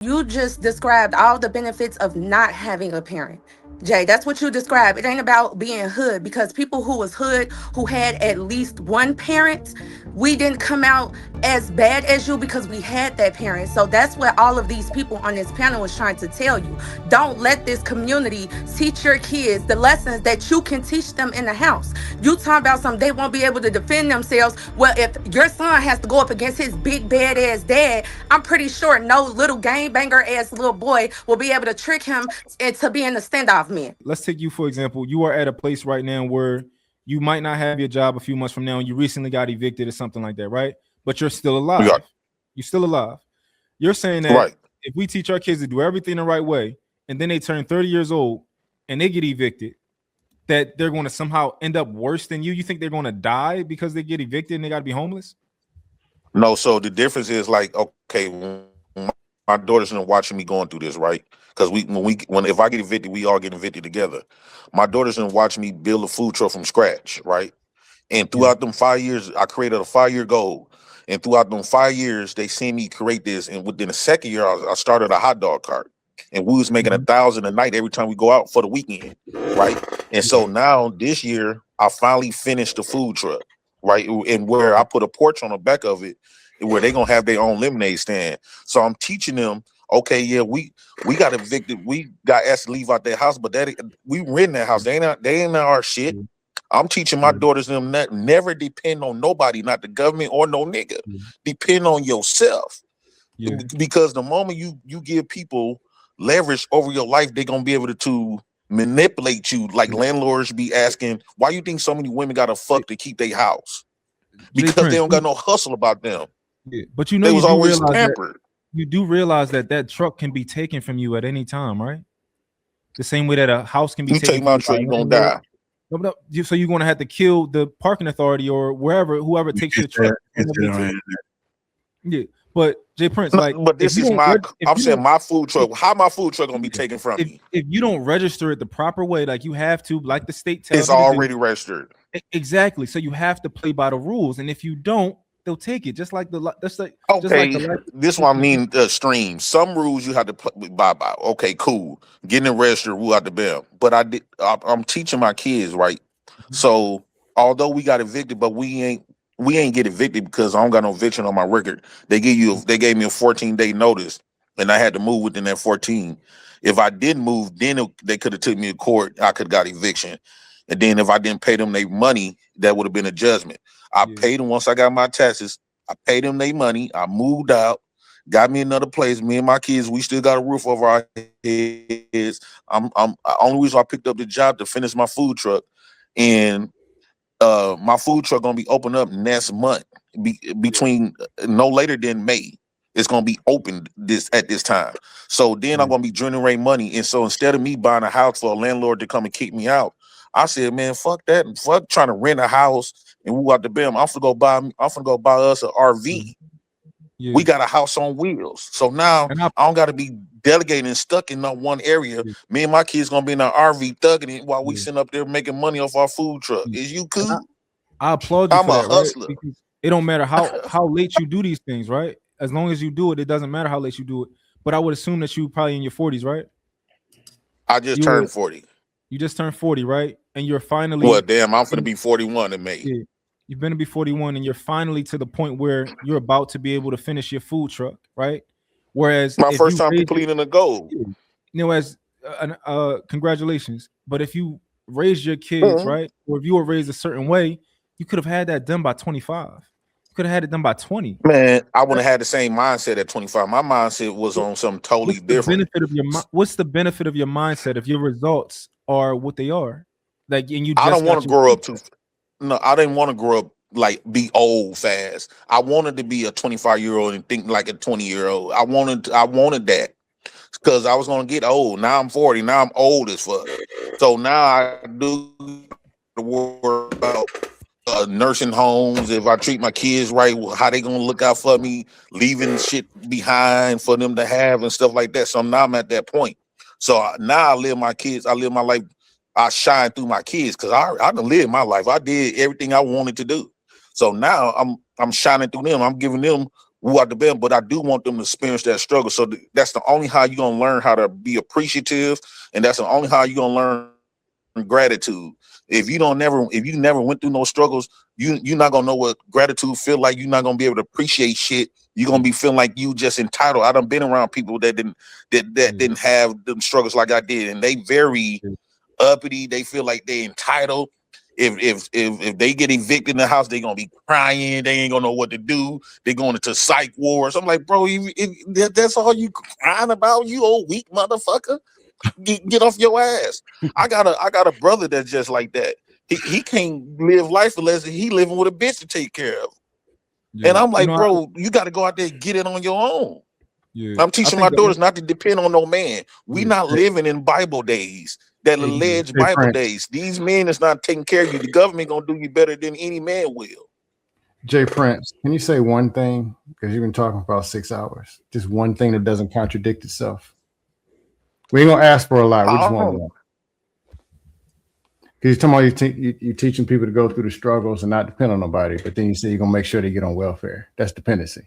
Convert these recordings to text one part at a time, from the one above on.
You just described all the benefits of not having a parent. Jay, that's what you described. It ain't about being hood, because people who was hood, who had at least one parent, we didn't come out as bad as you because we had that parent. So that's what all of these people on this panel is trying to tell you. Don't let this community teach your kids the lessons that you can teach them in the house. You talking about something they won't be able to defend themselves. Well, if your son has to go up against his big bad ass dad, I'm pretty sure no little game banger ass little boy will be able to trick him into being a standoff man. Let's take you for example. You are at a place right now where you might not have your job a few months from now, and you recently got evicted or something like that, right? But you're still alive. Yeah. You're still alive. You're saying that Right. if we teach our kids to do everything the right way, and then they turn 30 years old and they get evicted, that they're going to somehow end up worse than you? You think they're going to die because they get evicted and they got to be homeless? No, so the difference is like, okay, my daughter's been watching me going through this, right? Because when if I get evicted, we all get evicted together. My daughter's been watching me build a food truck from scratch, right? And throughout them 5 years, I created a 5-year goal. And throughout them 5 years, they seen me create this. And within the second year, I started a hot dog cart. And we was making $1,000 a night every time we go out for the weekend, right? And so now this year, I finally finished the food truck, right? And where I put a porch on the back of it, where they gonna have their own lemonade stand. So I'm teaching them, okay, yeah, we got evicted, we got asked to leave out their house, but that we rent that house. They ain't our shit. I'm teaching my daughters them that never depend on nobody, not the government or no nigga. Depend on yourself. Because the moment you give people leverage over your life, they're gonna be able to manipulate you. Like landlords be asking, why you think so many women gotta fuck to keep their house? Because they don't got no hustle about them. Yeah, but you know, they was always pampered. You do realize that truck can be taken from you at any time, right? The same way that a house can be taken. Take my truck, you're gonna die. No, so you're gonna have to kill the parking authority or whoever takes your truck. Yeah, but Jay Prince, but this is I'm saying my food truck. How my food truck gonna be taken from me? If you don't register it the proper way, like you have to, like the state tells it's already registered. Exactly. So you have to play by the rules, and if you don't, they'll take it. Just like this one I mean the stream. Some rules you have to play by. Okay, cool. Getting it registered, rule out the bell. But I'm teaching my kids, right? So although we got evicted, but we ain't get evicted because I don't got no eviction on my record. They gave me a 14-day notice, and I had to move within that 14. If I didn't move, then they could have took me to court. I could have got eviction. And then if I didn't pay them their money, that would have been a judgment. I paid them once I got my taxes. I paid them their money. I moved out, got me another place. Me and my kids, we still got a roof over our heads. Only reason I picked up the job to finish my food truck, and my food truck gonna be open up next month, between no later than May. It's gonna be open at this time. So then I'm gonna be generating money. And so instead of me buying a house for a landlord to come and kick me out, I said, man, fuck that, and fuck trying to rent a house and move out the bed. I'm finna go buy us an RV. Yeah. We got a house on wheels. So now I don't gotta be delegating and stuck in that one area. Yeah. Me and my kids gonna be in our RV thugging it while we sitting up there making money off our food truck. Is you cool? I applaud you. I'm a hustler. Right? It don't matter how late you do these things, right? As long as you do it, it doesn't matter how late you do it. But I would assume that you probably in your 40s, right? I just turned 40. You just turned 40, right? And you're finally. Well, damn, I'm gonna be 41 in May. Yeah. You've been to be 41, and you're finally to the point where you're about to be able to finish your food truck, right? Whereas my first time completing a goal. You know, as congratulations. But if you raised your kids, right, or if you were raised a certain way, you could have had that done by 25. You could have had it done by 20. Man, I wouldn't have had the same mindset at 25. My mindset was on something totally different. What's the benefit of your mindset if your results are what they are? Like, and you. I don't want to grow up too. No, I didn't want to grow up like be old fast. I wanted to be a 25-year-old and think like a 20-year-old. I wanted that because I was gonna get old. Now I'm 40. Now I'm old as fuck. So now I do the work about nursing homes. If I treat my kids right, how they gonna look out for me, leaving shit behind for them to have and stuff like that. So now I'm at that point. So now I live my life. I shine through my kids because I done lived my life. I did everything I wanted to do. So now I'm shining through them. I'm giving them woo out the bed, but I do want them to experience that struggle. So that's the only how you're gonna learn how to be appreciative, and that's the only how you're gonna learn gratitude. If you never went through no struggles, you're not gonna know what gratitude feel like. You're not gonna be able to appreciate shit. You're gonna be feeling like you just entitled. I done been around people that didn't have them struggles like I did, and they very uppity. They feel like they entitled. If they get evicted in the house, they gonna be crying. They ain't gonna know what to do. They going into psych wards. I'm like, bro, that's all you crying about, you old weak motherfucker. Get off your ass. I got a brother that's just like that. He can't live life unless he living with a bitch to take care of. And I'm like, bro, you got to go out there and get it on your own. I'm teaching my daughters not to depend on no man. We not living in Bible days, that alleged Bible days. These men is not taking care of you. The government gonna do you better than any man will. Jay Prince, can you say one thing? Because you've been talking for about 6 hours. Just one thing that doesn't contradict itself. We ain't gonna ask for a lot. We just want one. Because you're talking about you're teaching people to go through the struggles and not depend on nobody, but then you say you're gonna make sure they get on welfare. That's dependency.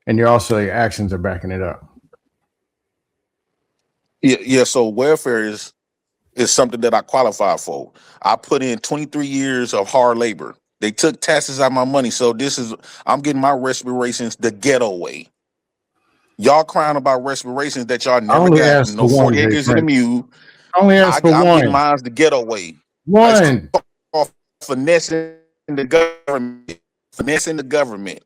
And your actions are backing it up. Yeah. So welfare is something that I qualify for. I put in 23 years of hard labor. They took taxes out of my money, so I'm getting my respirations the ghetto way. Y'all crying about respirations that y'all never got. No 4 acres in the mule. I only asked for one. I'm getting mine the ghetto way. One. Finessing the government. Finessing the government.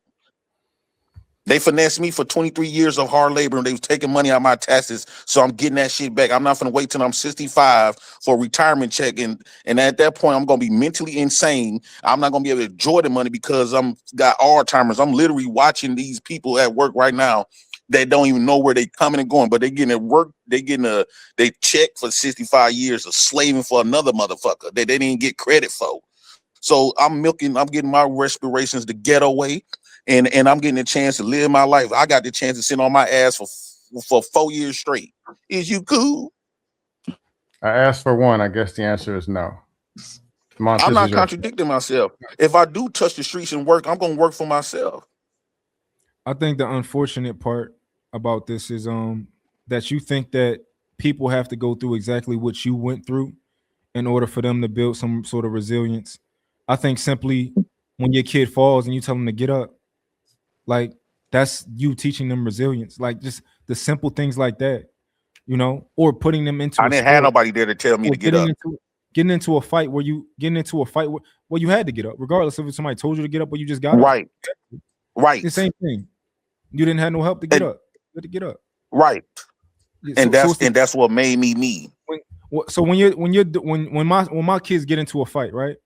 They finessed me for 23 years of hard labor, and they was taking money out of my taxes, so I'm getting that shit back. I'm not going to wait till I'm 65 for a retirement check, and at that point, I'm going to be mentally insane. I'm not going to be able to enjoy the money because I'm got Alzheimer's. I'm literally watching these people at work right now that don't even know where they coming and going, but they getting at work. They check for 65 years of slaving for another motherfucker that they didn't get credit for. So I'm getting my respirations the ghetto way. And I'm getting a chance to live my life. I got the chance to sit on my ass for 4 years straight. Is you cool? I asked for one. I guess the answer is no. I'm not contradicting myself. If I do touch the streets and work, I'm going to work for myself. I think the unfortunate part about this is that you think that people have to go through exactly what you went through in order for them to build some sort of resilience. I think simply when your kid falls and you tell them to get up, like that's you teaching them resilience, like just the simple things like that, or putting them into. I didn't have nobody there to tell me to get up. Getting into a fight where you had to get up, regardless of if somebody told you to get up or you just got up. Right. The same thing. You didn't have no help to get up. You had to get up. Right. And that's what made me. So when my kids get into a fight, right?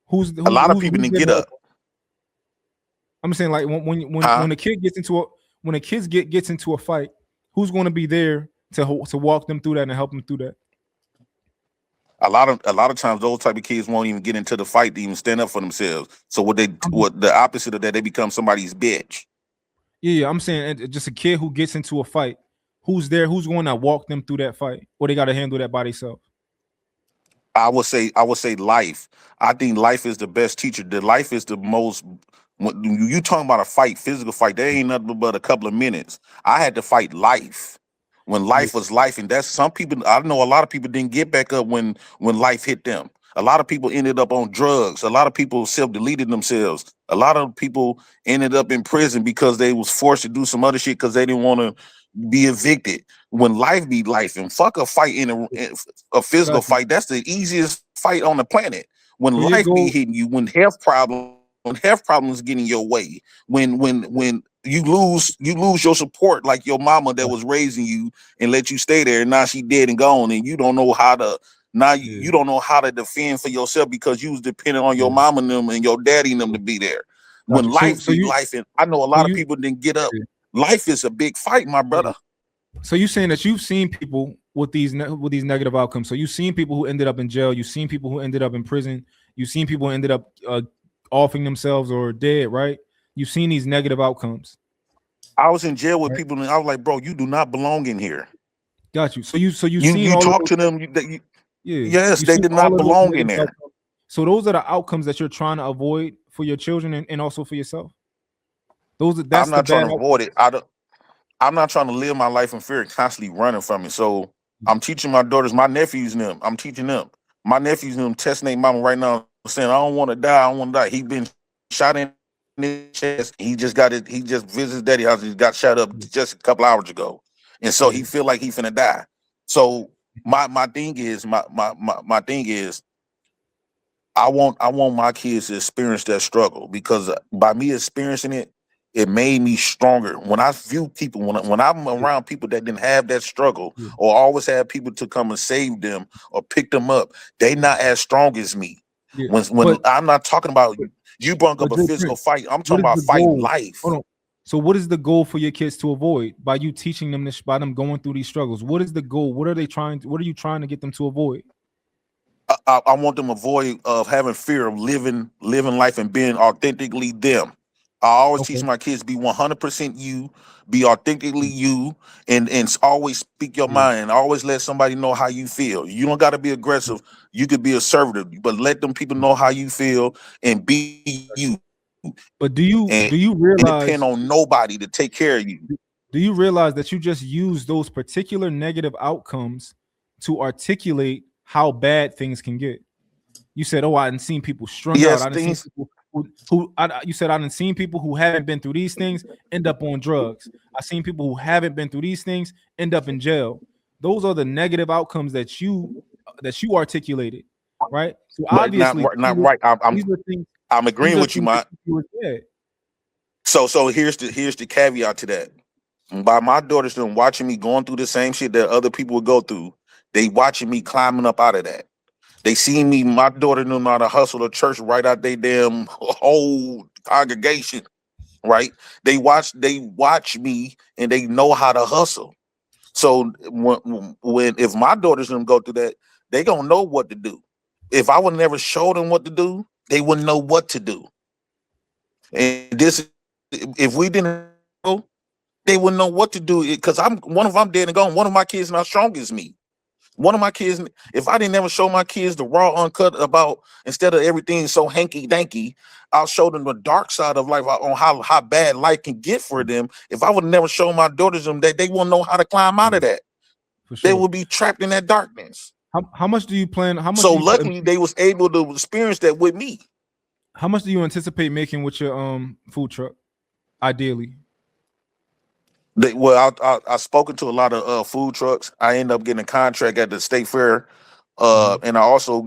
Who's a lot of people didn't get up. I'm saying, like, when a kid gets into a fight, who's going to be there to walk them through that and help them through that? A lot of times those type of kids won't even get into the fight to even stand up for themselves. So what the opposite of that, they become somebody's bitch. Yeah, I'm saying just a kid who gets into a fight, who's there, who's going to walk them through that fight, or they got to handle that by themselves? I would say life. I think life is the best teacher. The life is the most. When you talking about a fight, physical fight, there ain't nothing but a couple of minutes. I had to fight life when life was life, and that's some people. I know a lot of people didn't get back up when life hit them. A lot of people ended up on drugs. A lot of people self-deleted themselves. A lot of people ended up in prison because they was forced to do some other shit because they didn't want to be evicted. When life be life, and fuck a fight in a physical fight, that's the easiest fight on the planet. When life be hitting you, when health problems get in your way, when you lose your support, like your mama that was raising you and let you stay there, and now she dead and gone, and you don't know how to you don't know how to defend for yourself because you was dependent on your mama and them and your daddy and them to be there. When life be life, and I know a lot of people didn't get up. Life is a big fight, my brother. So you saying that you've seen people with these negative outcomes. So you've seen people who ended up in jail. You've seen people who ended up in prison. You've seen people who ended up offing themselves or dead, right? You've seen these negative outcomes. I was in jail with people, and I was like, bro, you do not belong in here. Got you. So you talk to them. Yes, they did not belong in there. Outcomes. So those are the outcomes that you're trying to avoid for your children and also for yourself. That's I'm the not trying bad to avoid it. I'm not trying to live my life in fear and constantly running from it. So I'm teaching my daughters, my nephews, and them. I'm teaching them. My nephews and them testing their mama right now, saying, "I don't want to die. I don't want to die." He been shot in his chest. He just got it. He just visited his daddy house. He got shot up just a couple hours ago, and so he feel like he finna die. So my thing is my thing is I want my kids to experience that struggle because by me experiencing it, it made me stronger. When I view people, when I'm around people that didn't have that struggle Yeah. or always have people to come and save them or pick them up, they not as strong as me. Yeah. When I'm not talking about you brought up But a Joe physical Prince, fight, I'm what talking is about the fighting goal? life. Hold on. So what is the goal for your kids to avoid by you teaching them this, by them going through these struggles? What is the goal? What are they trying to, what are you trying to get them to avoid? I want them to avoid of having fear of living life and being authentically them. I always teach Okay. my kids be 100% you, be authentically you, and always speak your Yeah. mind. And always let somebody know how you feel. You don't got to be aggressive. You could be assertive, but let them people know how you feel and be you. But And do you depend realize, on nobody to take care of you. do you realize that you just use those particular negative outcomes to articulate how bad things can get? You said, "Oh, I didn't seen people strung out. Yes, I didn't seen things. people you said I didn't seen people who haven't been through these things end up on drugs. I seen people who haven't been through these things end up in jail. Those are the negative outcomes that you articulated, right? So But obviously, not right. these are things. I'm These agreeing are with you, things that my. you were said. So here's the caveat to that. By my daughters them watching me going through the same shit that other people would go through, they watching me climbing up out of that. They see me, my daughter knew how to hustle a church right out they damn whole congregation, right? They watch me and they know how to hustle. So when if my daughters them go through that, they gonna know what to do. If I would never show them what to do, they wouldn't know what to do. And this, if we didn't know, they wouldn't know what to do because I'm dead and gone. One of my kids not strong as me. One of my kids, if I didn't ever show my kids the raw uncut about instead of everything so hanky danky, I'll show them the dark side of life on how bad life can get for them. If I would never show my daughters them that, they won't know how to climb out of that. For They sure. will be trapped in that darkness. How much do you plan? So luckily they was able to experience that with me. How much do you anticipate making with your food truck? Ideally. I spoken to a lot of food trucks. I end up getting a contract at the state fair, Mhm. and I also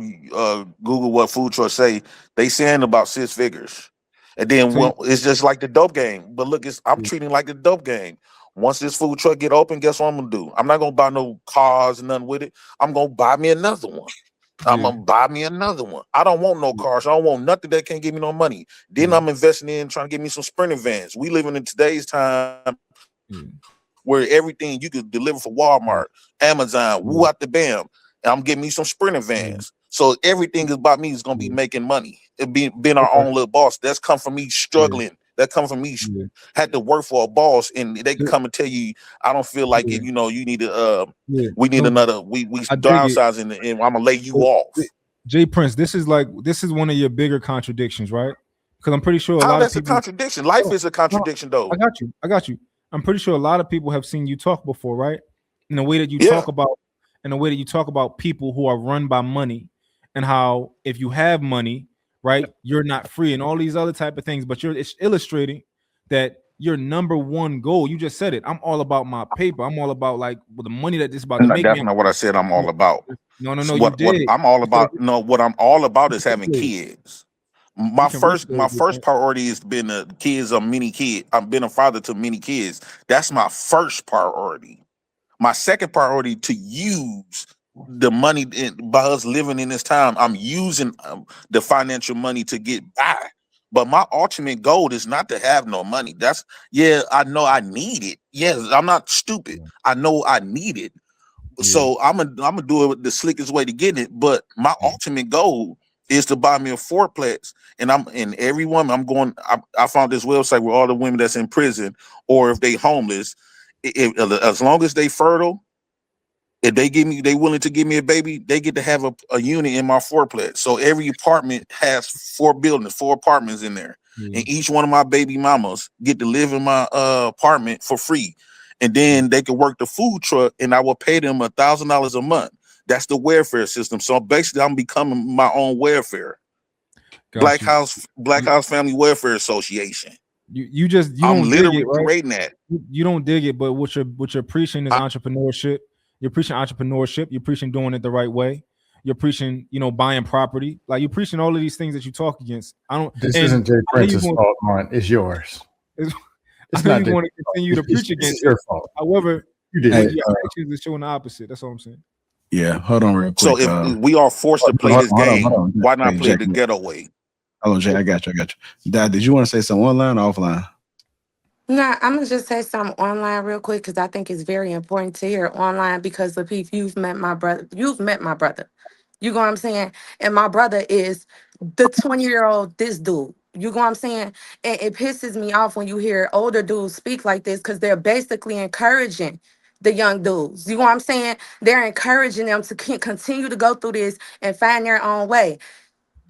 Google what food trucks say. They saying about 6 figures, and then So it's just like the dope game. But look, I'm yeah, treating it like the dope game. Once this food truck get open, guess what I'm gonna do? I'm not gonna buy no cars and nothing with it. I'm gonna buy me another one. I'm yeah, gonna buy me another one. I don't want no cars. I don't want nothing that can't give me no money. Then yeah, I'm investing in trying to get me some sprinter vans. We living in today's time yeah, where everything you could deliver for Walmart, Amazon, yeah, woo out the bam. And I'm getting me some sprinter yeah, vans. So everything about me is gonna be yeah. making money. It being our Okay. own little boss. That's come from me Yeah, struggling. That come from me yeah, had to work for a boss, and they can yeah, come and tell you, I don't feel like yeah, it. You need to. yeah. We need No, another. We I dig it. downsizing, and I'm gonna lay you But off. Jay Prince, this is one of your bigger contradictions, right? Because I'm pretty sure a How lot of that's a people. contradiction? Life No, is a no, contradiction, I though. got you. I got you. I'm pretty sure a lot of people have seen you talk before, right? In the way that you Yeah. talk about, in the way that you talk about people who are run by money, and how if you have money, right, you're not free, and all these other type of things. But it's illustrating that your number one goal. You just said it. I'm all about my paper. I'm all about like with the money that this is about to No, make me. that's not what I said. I'm all about. No, no, no. So You what did. I'm all You said about? No, what I'm all about is having it. kids. We My can first my replay first it. priority is been the kids of many kids. I've been a father to many kids. That's my first priority. My second priority to use the money by us living in this time. I'm using the financial money to get by. But my ultimate goal is not to have no money. That's yeah, I know I need it. Yes, I'm not stupid. I know I need it. Yeah. So I'm gonna do it the slickest way to get it. But my ultimate goal is to buy me a fourplex, and I'm in every woman. I found this website where all the women that's in prison or if they homeless, as long as they fertile, if they willing to give me a baby, they get to have a unit in my fourplex. So every apartment has 4 apartments in there. Yeah. and each one of my baby mamas get to live in my apartment for free, and then they can work the food truck, and I will pay them $1,000 a month. That's the welfare system. So basically, I'm becoming my own welfare. Got you. Black You House Family Welfare Association. you I'm don't dig it, literally right? creating that. You don't dig it, but what you're preaching is I, entrepreneurship. You're preaching entrepreneurship. You're preaching doing it the right way. You're preaching, buying property. Like you're preaching all of these things that you talk against. I don't, This and isn't Jay I know you're Prince's going. fault, Martin. It's yours. I It's know not you're Jay going to Prince's fault. continue to preach This against is it. your fault. However, You did but Hey, it. your actions are showing the opposite. That's all I'm saying. yeah, hold on real so quick. if we are forced to play this Hold game, on. why not Hey, play Jack. the ghetto way? Hold on, Jay. I got you. Dad, did you want to say something online or offline? Nah, I'm gonna just say something online real quick because I think it's very important to hear online because Lapeef, you've met my brother. You've met my brother. You know what I'm saying? And my brother is the 20-year-old this dude. You know what I'm saying? And it pisses me off when you hear older dudes speak like this because they're basically encouraging the young dudes. You know what I'm saying? They're encouraging them to continue to go through this and find their own way.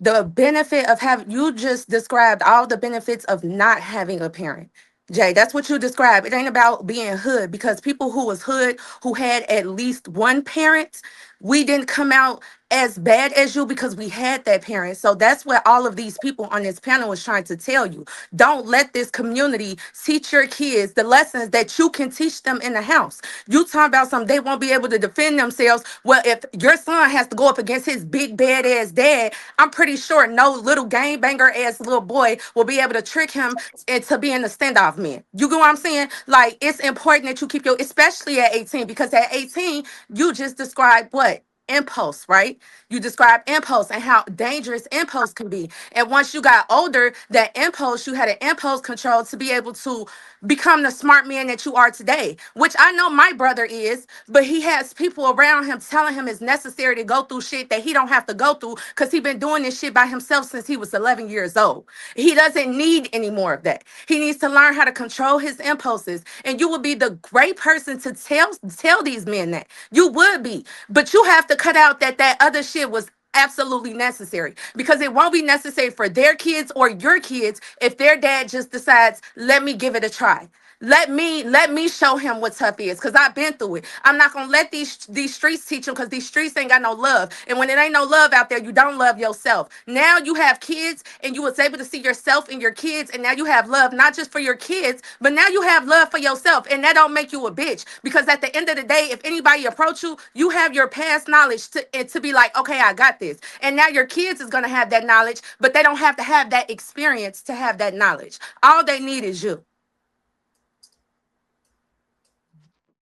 The benefit of having, you just described all the benefits of not having a parent. Jay, that's what you described. It ain't about being hood because people who was hood, who had at least one parent, we didn't come out as bad as you because we had that parent. So that's what all of these people on this panel is trying to tell you. Don't let this community teach your kids the lessons that you can teach them in the house. You talk about something, they won't be able to defend themselves. Well, if your son has to go up against his big bad ass dad, I'm pretty sure no little game banger ass little boy will be able to trick him into being a standoff man. You get what I'm saying? Like, it's important that you keep your, especially at 18, because at 18, you just described what? Impulse, right? You describe impulse and how dangerous impulse can be. And once you got older, that impulse, you had an impulse control to be able to become the smart man that you are today, which I know my brother is, but he has people around him telling him it's necessary to go through shit that he don't have to go through because he been doing this shit by himself since he was 11 years old. He doesn't need any more of that. He needs to learn how to control his impulses. And you would be the great person to tell these men that. You would be. But you have to cut out that other shit was absolutely necessary because it won't be necessary for their kids or your kids if their dad just decides, let me give it a try. Let me show him what tough is because I've been through it. I'm not gonna let these streets teach him because these streets ain't got no love. And when it ain't no love out there, you don't love yourself. Now you have kids and you was able to see yourself in your kids, and now you have love not just for your kids, but now you have love for yourself. And that don't make you a bitch because at the end of the day, if anybody approach you, you have your past knowledge to be like, okay, I got this. And now your kids is gonna have that knowledge, but they don't have to have that experience to have that knowledge. All they need is you.